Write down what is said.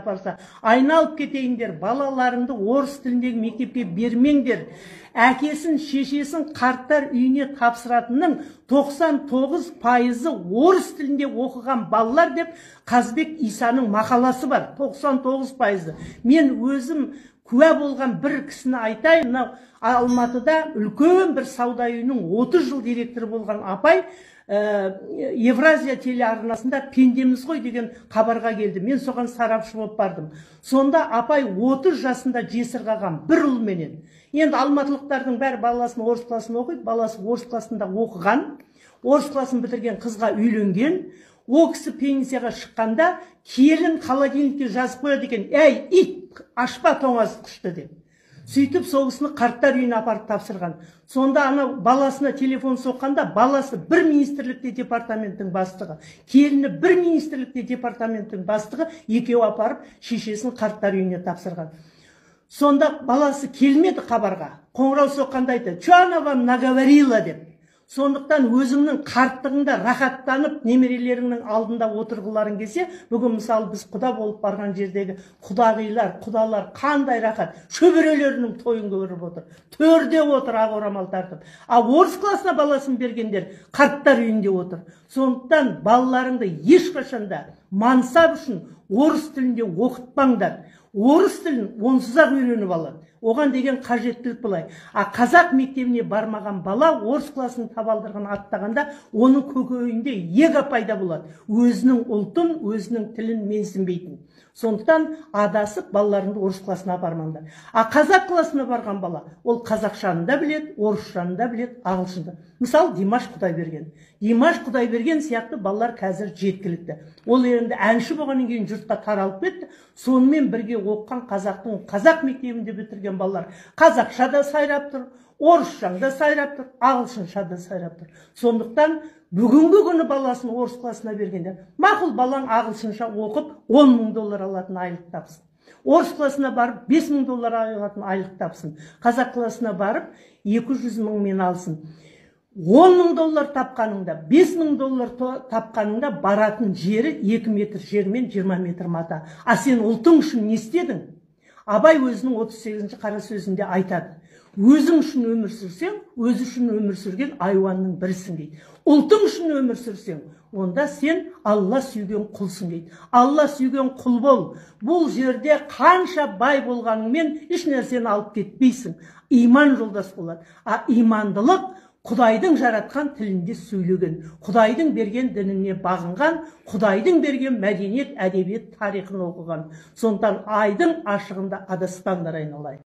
барса, айналып кетейіндер, балаларымды орыс тіліндегі мектепке бермеңдер. Әкесін, шешесін қарттар үйіне тапсыратынның 99%-ы орыс тілінде оқыған балалар деп Қазбек Исаның мақаласы бар. 99%-ы. Мен өзім куә болған бір кісіні айтайын. Мынау Алматыда үлкен бір сауда үйінің 30 жыл директоры болған апай Евразия телеарнасында Пендеміз ғой деген хабарға келді. Мен соған сарапшы болып бардым. Сонда апай 30 жасында жесір қалған бір ұлменен. Енді алматылықтардың бәрі баласын орыс класында оқиды, баласы орыс класында оқыған, орыс класын бітірген қызға үйленген. О кісі пенсияға шыққанда келін холодильникке жазып қояды екен: "Әй, ит, ашпа тоңазытқышты" деп. Сөйтіп сол кісіні қарттар үйіне апарып тапсырған. Сонда ана баласына телефон соққанда, баласы бір министрлікте департаменттің бастығы, келіні бір министрлікте департаменттің бастығы, екеуі апарып шешесін қарттар үйіне тапсырған. Сонда баласы келмеді хабарға. Қоңырау соққанда айтты: "Чё она вам наговорила" деп. Сондықтан өзіңнің қарттығыңда рахаттанып, немерелеріңнің алдында отырғыларың келсе, бүгін мысалы біз құда болып барған жердегі құдағилар, құдалар қандай рахат, шөберелерінің тойын көріп отыр. Төрде отыр ақ орамал тартып. А орыс класына баласын бергендер қарттар үйінде отыр. Сондықтан балаларыңды ешқашанда мансап үшін орыс тілінде оқытпаңдар. Орыс тілін онсыз-ақ үйреніп алады. Оған деген қажеттілік былай. А қазақ мектебіне бармаған бала орыс класын табалдырған аттағанда оның көкейінде ега пайда болады. Өзінің ұлтын, өзінің тілін менсінбейтін. Сондықтан адасып балаларыңды орыс класына апармаңдар. А қазақ класына барған бала, ол қазақшаны да біледі, орысшаны да біледі, ағылшынды. Мысалы, Димаш Құдайберген. Димаш Құдайберген сияқты балалар қазір жеткілікті. Ол енді әнші болғаннан кейін жұртқа таралып кетті. Сонымен бірге оққан қазақ мектебінде бітірген балалар қазақша да сайрап тұр, орысша да сайрап тұр, ағылшынша да сайрап тұр. Сондықтан бүгінгі күні баласын орыс класына бергенде, мақұл балаң ағылшынша оқып $10,000 алатын айлық тапсын. Орыс класына барып $5,000 алатын айлық тапсын. Қазақ класына барып 200,000 мен алсын. $10,000 тапқаныңда, $5,000 тапқаныңда баратын жері 2 метр жер мен 20 метр мата. А сен ұлтың үшін не істедің? Абай өзінің 38-ші қара сөзінде айтады: "Өзің үшін өмір сүрсең, өзі үшін өмір сүрген айуанның бірісің" дейді. Ұлтың үшін өмір сүрсең, онда сен Алла сүйген құлсың дейді. Алла сүйген құл бол. Бұл жерде қанша бай болғаныңмен еш нәрсені алып кетпейсің. Иман жолдас болады. А имандылық Құдайдың жаратқан тілінде сөйлеген, Құдайдың берген дініне бағынған, Құдайдың берген мәдениет, әдебиет тарихын оқыған. Сондықтан айдың ашығында адаспаңдар айналайын.